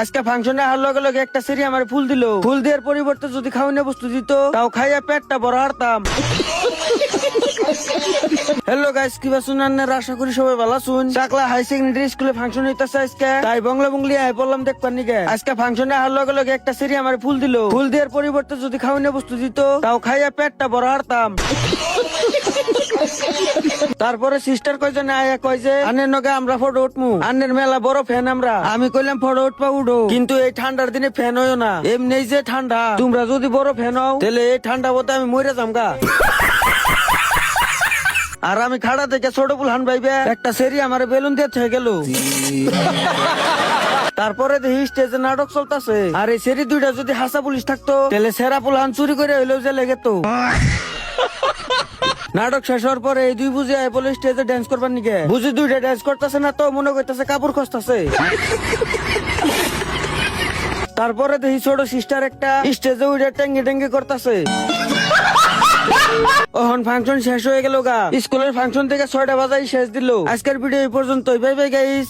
আজকে ফাংশনে আর লগে লগে একটা সেরি আমার ফুল দিল। ফুল দেওয়ার পরিবর্তে যদি খাওয়ানো বস্তু দিত তাও খাইয়া পেটটা বড় হারতাম। হ্যালো গাইস, কিবা শুনান আশা করি সবাই ভালো শুন। চাকলা হাই সেকেন্ডারি স্কুলে ফাংশন হইতাছে আজকে, তাই বাংলা বুংলি আই বললাম দেখবার নিকে। আজকে ফাংশনে আর লগে লগে একটা সেরি আমার ফুল দিল। ফুল দেওয়ার পরিবর্তে যদি খাওয়ানো বস্তু দিত তাও খাইয়া পেটটা বড় হারতাম। তারপরে সিস্টার কয়জনে আয়া কয় যে আনের নগে আমরা ফটো উঠমু, আনের মেলা বড় ফ্যান আমরা। আমি কইলাম ফটো উঠবা উঠো, কিন্তু এই ঠান্ডার দিনে ফ্যান হইও না, এমনি যে ঠান্ডা, তোমরা যদি বড় ফ্যান হও তাহলে এই ঠান্ডা বলতে আমি মরে যামগা। আর আমি খাড়া থেকে ছোট পুলহান ভাইবে একটা সেরি আমার বেলুন দিয়ে থেকে গেল। তারপরে দেখি স্টেজে নাটক চলতেছে, আর এই সেরি দুইটা যদি হাসা পুলিশ থাকতো তাহলে সেরা পুলহান চুরি করে হইলেও যে লেগে তো। নাটক শেষ হওয়ার পরে এই দুই বুঝি আয় বলে স্টেজে ড্যান্স করবার নিকে। বুঝি দুইটা ড্যান্স করতেছে না তো মনে করতেছে কাপড় খসতেছে। তারপরে দেখি ছোট সিস্টার একটা স্টেজে উঠে টেঙ্গি টেঙ্গি করতেছে। ওহন ফাংশন শেষ হয়ে গেল গা। স্কুলের ফাংশন থেকে 6টা বাজাই শেষ দিল। আজকের ভিডিও এই পর্যন্তই। Bye bye guys.